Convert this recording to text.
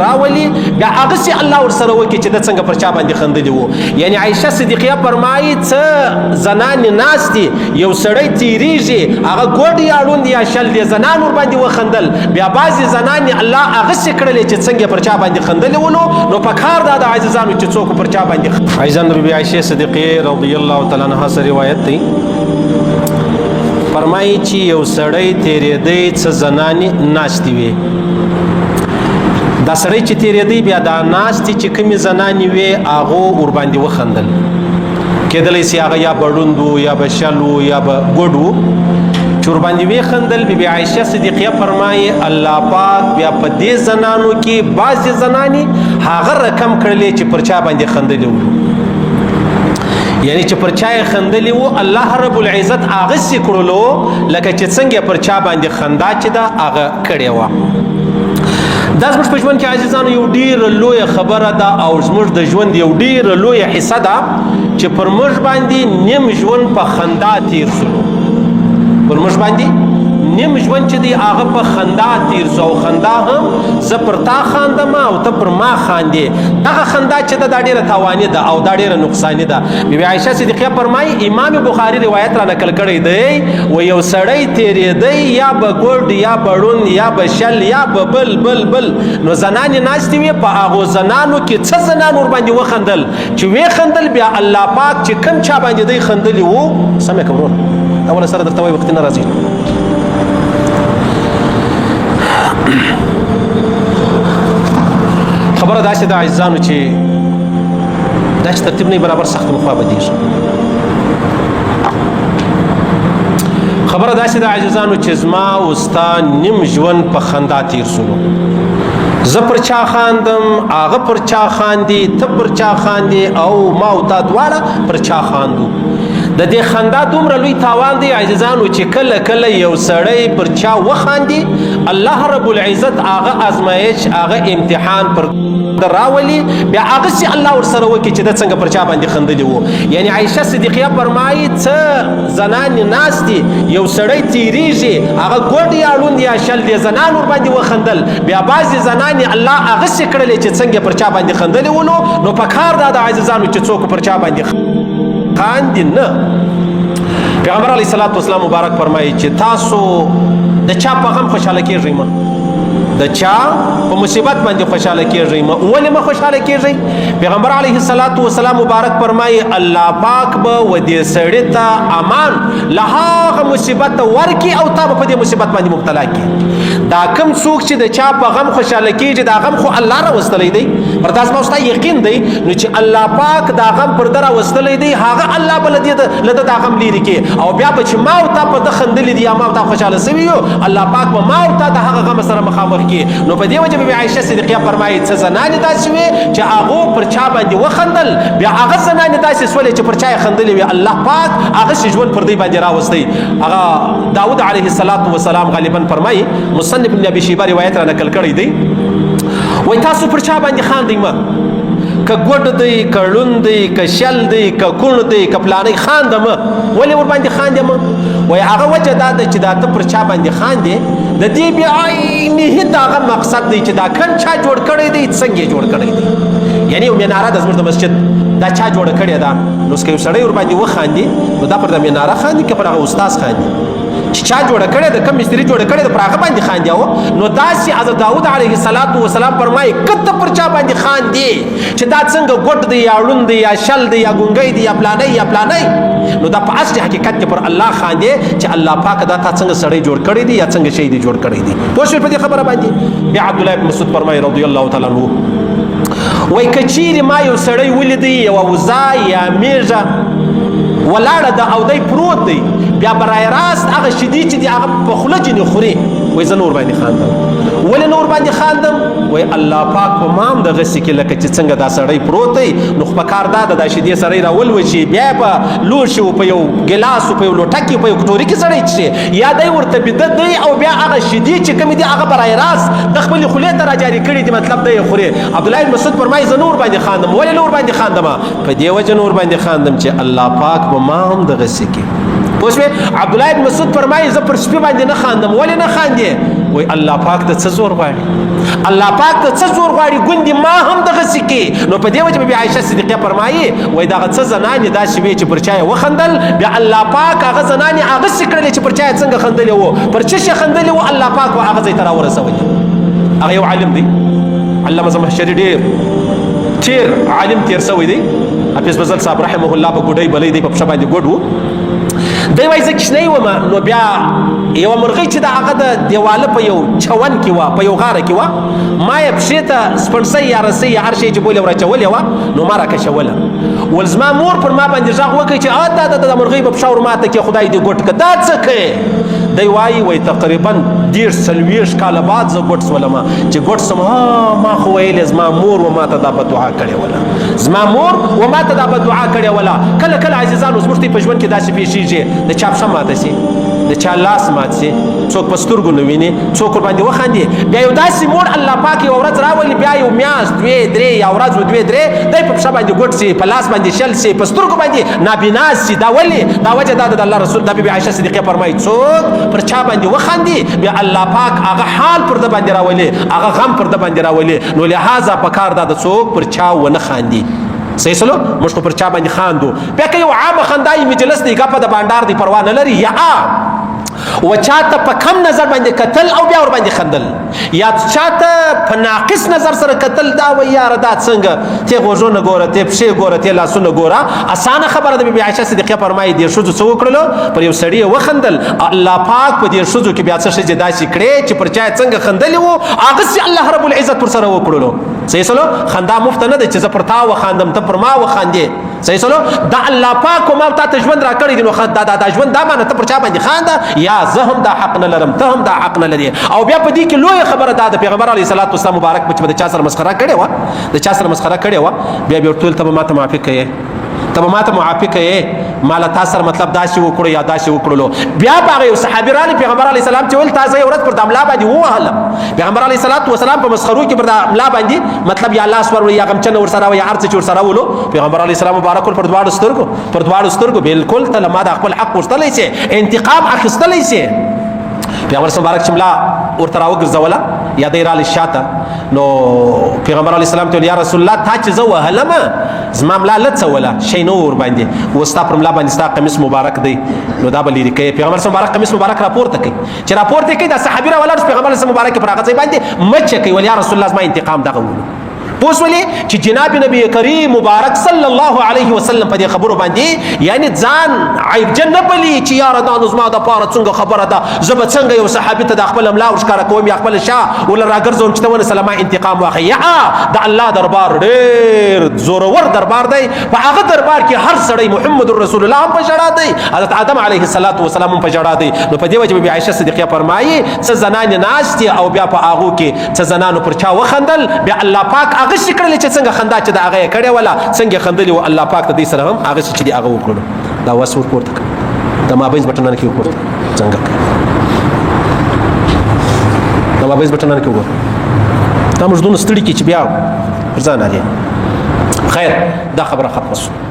راولي بیا هغه سي الله ورسره وکړي چې د څنګه پر چا باندې خندلي وو. یعنی عایشه صدیقیه فرمایي څه زنانې ناستې یو سړی تیریږي هغه ګوډ یا ړوند یا شل دی زنان ورباندې وخندل بیا بعضې زنانې الله هغه سي کړلې چې څنګه پر چا باندې خندلي ولو. نو په کار دا د عزیزانو چې څوک پر چا باندې عزیزان بی عایشه صدیقیه رضی الله تعالی عنها سره روایت دی فرمایي چې یو سړی تیرېدی څه زنانې ناستې وي دا سړی چې تیرېدی بیا دا ناستې چې کومې زنانې وې هغو ورباندې وخندل کېدلی سي هغه یا به ړوند و یا به شل و یا به ګوډ و چې ورباندې وخندل بی عایشه صدیقیه فرمایي الله پاک بیا په دې زنانو کې بعضې زنانې هغه رقم کړلې چې پر چا باندې خندلې وو. یعنی چې پر چا یې خندلې وو الله رب العزت هغه سې کړلو لکه چې څنګه پر چا باندې خندا چې ده هغه کړې وه. دا زموږ په ژوند کې عزیزانو یو ډېره لویه خبره ده او زموږ د ژوند یو ډېره لویه حصه ده چې پر موږ باندې نیم ژوند په خندا تیر سلو. پر موږ باندې نیم ژوند چې دی هغه په خندا تیر سو او خندا هم زه پر تا خاندم او ته پر ما خاندې. دغه خندا چې ده دا ډېره تاواني ده او دا ډېره نقصاني ده. بی عایشه صدیقیه فرمایي امام بخاري روایت را نقل کړی دی و یو سړی تیرېدی یا به ګوډ یا به ړوند یا به شل یا به بل بل بل نو زنانې ناستې وې په هغو زنانو کې څه زنان ورباندې وخندل چې وخندل بیا الله پاک چې کوم چا باندې دی خندلي وو سم یې که ورور اوله سره درته وایي وختي نه راځي خبره داسې ده عزیزانو چې دا چې ترتیب نه برابر سخت مخوا بدېږي. خبره داسې ده عزیزانو چې زما او ستا نیم ژوند په خندا تیر سولو. زه پر چا خاندم هغه پر چا خاندي ته پر چا خاندي او ما او تا دواړه پر چا خاندو. د دې خندا دومره لوی تاوان دی عزیزانو چې کله کله یو سړی پر چا وخاندي الله رب العزت هغه ازمایش هغه امتحان پر راولي بیا هغه سي الله ورسره وکړي چې د څنګه پر چا باندې خندلي وو. یعنی عایشه صدیقیه فرمایي څه زنانې ناستې یو سړی تیریږي هغه ګوډ یا ړوند یا شل دی زنان ورباندې وخندل بیا بعضې زنانې الله هغه سي کړلې چې څنګه پر چا باندې خندلي ولو. نو په کار دا د عزیزانو چې څوک پر چا باندې خاندي نه. پیغمبر علیه الصلاة والسلام مبارک فرمایي چې تاسو د چا په غم خوشحاله کیږئ مه د چا په مصیبت باندې خوشحاله کیږئ مه. ولې مه خوشحاله کیږئ؟ پیغمبر علیه الصلاة والسلام مبارک فرمایي الله پاک به و دې سړي ته امان له هغه مصیبت ورکړي او تا به په دې مصیبت باندې مبتلا کړي. دا کوم څوک چې د چا په غم خوشحاله کیږي دا غم خو الله راوستلی دی پر دا زما ستا یقین دی نو چې الله پاک دا غم پر ده راوستلی دی هغه الله به له ده دا غم لرې کړي او بیا به چې ما او تا په ده خندلي دي یا ما او تا خوشحاله سوي یو الله پاک به ما او تا د هغه غم سره مخامخ کړي. نو په دې وجه بی عایشه صدیقیه فرمایي څه زنانې داسې وې چې هغو پر چا باندې وخندل بیا هغه زنانې داسې سولې چې پر چا یې خندلې وې الله پاک هغه سي ژوند پر دوی باندې راوستی. هغه داود علیه الصلاة والسلام غالبا فرمایي مصنف ابن ابي شیبه روایت را نقل کړی دی وایي تاسو پر چا باندې خاندئ مه که ګوډ دی که ړوند دی که شل دی که کوڼ دی که پلانی خانده مه. ولې ورباندې خاندې مه؟ وایي هغه وجه دا ده چې دا ته پر چا باندې خاندې د دې بیا عیني هغه مقصد دی چې دا کوم چا جوړ کړی دی څنګه یې جوړ کړی دی. یعنی یو مناره ده زموږ د مسجد دا چا جوړه کړې ده نو که یو سړی ورباندې وخاندي نو دا پر د مناره خاندي که پر هغه استاز خاندي چې چا جوړه کړې ده کوم مستري جوړه کړې ده پر هغه باندې خاندي. نو داسې حضرت داود علیه الصلاة والسلام فرمایي که ته پر چا باندې خاندې چې دا څنګه ګوډ دی یا ړوند دی یا شل دی یا ګونګی دی یا پلانی یا پلانی نو دا په اصلي حقیقت کې پر الله خاندې چې الله پاک دا تا څنګه سړی جوړ کړی دی یا څنګه شی دی جوړ کړی دی. پوه شوې په دې خبره باندې؟ بیا عبدالله بن مسعود فرمایي رضی الله تعالی عنه وایي که چیرې ما یو سړی ولیدی یوه وزه یا میږه ولاړه ده او دی پروت دی بیا برای راست هغه شیدې چې دي هغه په خوله ځینې خوري وایي زه نور باندې خاندم. ولې نور باندې خاندم؟ وایي الله پاک په ما هم دغسې کې لکه چې څنګه دا سړی پروت دی نو په کار دا ده دا شیدې سړی راولوشي بیا به لوشي په یو ګلاس په یو لوټه کې په یو کټوري کې سړی څښي یا دی ورته بیده دی او بیا هغه شیدې چې کومې دي هغه برای راست د خپلې خولې ته راجاري کړي دي مطلب دی یې خوري. عبدالله بن مسعود فرمایي زه نور باندې خاندم. ولې نور باندې خاندم؟ په دې وجه نور باندې خاندم چې الله پاک په ما هم دغسې کې. پوه شوې؟ عبدالله بن مسعود فرمایي زه پر سپي باندې نه خاندم. ولې نه خاندې؟ وای الله پاک ته څه زور غواړي الله پاک ته څه زور غواړي ګوندې ما هم دغسې کې نو په دې وجه بیا عایشه صدیقه فرمایي وای دغه څه زنانې داسې وې چې پر چا یې وخندل بیا الله پاک هغه زنانې هغسې کړلې چې پر چا یې څنګه خندلې وو پر څه شي خندلې وو الله پاک هغه ځای ته راورسولې هغه یو عالم دی علامه زمخشري ډېر عالم تېر شوی دی حافظ فضل صاحب رحمه الله په ګوډۍ بلۍ دی په پښه باندې ګوډ و دی وایي زه کوچنی وم نو بیا یوه مرغۍ چې د هغه د دیواله په یو چون کې وه په یو غاره کې وه ما یې پښې ته سپڼسۍ یا رسۍ یا هر شی چې بولې وراچولې وه نو ما راکشوله ول زما مور پر ما باندې غږ وکړي چې دا مرغۍ به پښه ور ماته کړې خدای دې ګوټ کړه دا څه کوې دی وایي تقریبا 40 کاله بعد زه ګوټ سولم چې ګوټ سم ما خو ویلې زما مور و ما ته دا بددعا کړې وله زما مور و ما ته دا بددعا کړې وله کله کله عزیزانو زموږ په ژوند کې داسې پیښیږي د چا پښه ماته شي د چا لاس مات شي څوک په سترګو نه ویني څوک ورباندې وخاندي بیا یو داسې مور الله پاک یوه ورځ راولي بیا یو میاشت 2-3 یا ورځ 2-3 دی په پښه باندې ګوټ شي په لاس باندې شل شي په سترګو باندې نابینا شي دا ولې دا وجه دا د الله رسول دا بی عایشه صدیقه فرمایي څوک پر چا باندې وخاندي بیا الله پاک هغه حال پر د باندې راولي هغه غم پر د باندې راولي نو لهذا پکار دا د څوک پر چا ونه خاندي صحیح سلو موږ خو پر چا باندې خاندو بیا که یو عامه خندایي مجلس دی ګپه د بانډار دی پروا نه لري یا و چاته په کم نظر باندې قتل او بیا ور باندې خندل یا چاته په ناقص نظر سره قتل دا و یار دا څنګه ته غوږونه ګوره ته پښې ګوره ته لاسونه ګوره اسانه خبره د بی عایشه صدیقه فرمایي دې ښځو څه وکړلو پر یو سړي وخندل الله پاک په دې ښځو کې بیا څه شي داسې کړې چې پر چا څنګه خندلې وو هغسې الله رب العزت پر سره وکړلو صحیح سلو خندا مفت نه ده چې زه پر تا وخاندم ته پر ما وخاندې صحیح سلو دا الله پاک ما تا ته ژوند راکړی دی نو دا ژوند دا معنی ته پر چا باندې خانده یا زه هم دا حق نه لرم ته هم دا حق نه لري او بیا په دې کې لویه خبره دا د پیغمبر علیه الصلاة والسلام مبارک بچ د چا سره مسخره کړې وه د چا سره مسخره کړې وه بیا ورته ویل ته به ما ته معافي کوې ته به ما ته معافي کوې ما له تا سره مطلب داسې وکړو یا داسې وکړلو بیا په هغه یو صحابي راغلی پیغمبر علیه السلام چې ویل تا زه یو ورځ پر د ملا باندې ووهلم پیغمبر علیه الصلاة والسلام په مسخرو کې پر د ملا باندې مطلب یا لاس ور یا غمچنه ورسره یا هر څه چې ورسره ولو پیغمبر علیه السلام مبارک پر دواړو سترګو بالکل ته له ما د خپل حق غوښتلی سې انتقام اخیستلی سې پیغمبر مبارک چې ملا ورته راوګرځوله یا دی رالی شاته نو پیغمبر علیه السلام ته یا رسول الله تا چې زه وهلم زما ملا لڅوله شی نه ور باندې و ستا پر ملا باندې ستا قمیص مبارک دی نو دا به لرې کوي پیغمبر مبارک قمیص مبارک راپورته کوي چې راپورته کوي دا صحابي راولاړ پیغمبر مبارک پر هغه ځای باندې مچه کوي ول یا رسول الله زما انتقام دغه ولو پوس ولې چې جناب نبی کریم مبارک صلی الله علیه وسلم په دې خبرو باندې یعنی ځان عیبجن نه بلی چې یاره دا نو زما دپاره څنګه خبره ده زه به څنګه یو صحابي ته د خپل ملا ورښکاره کوم یا خپل شاه ول راګرځوم چې ته ونسله ما انتقام واخلي یا د الله دربار ډېر زورور دربار دی په هغه دربار کې هر سړی محمد رسول الله هم په ژړا دی حضرت آدم علیه الصلاة والسلام هم په ژړا دی نو په دې وجه بی عایشه صدیقه فرمایي څه زنانې ناستې او بیا په هغو کې څه زنانو پر چا وخندل بیا الله پاک هغه شي کړلې چې څنګه خندا چې د هغه یې کړې وله څنګه خندلې و الله پاک د دې سره هم هغه چې دي هغه وکړلو دا وس ور پورته کړه د مابینځ بټنانو کې وپورته څنګه د مابینځ بټنانو کې وګوره دا موږ دونه ستړي کې چې بیا پر ځان راځي خیر دا خبره ختمه شوه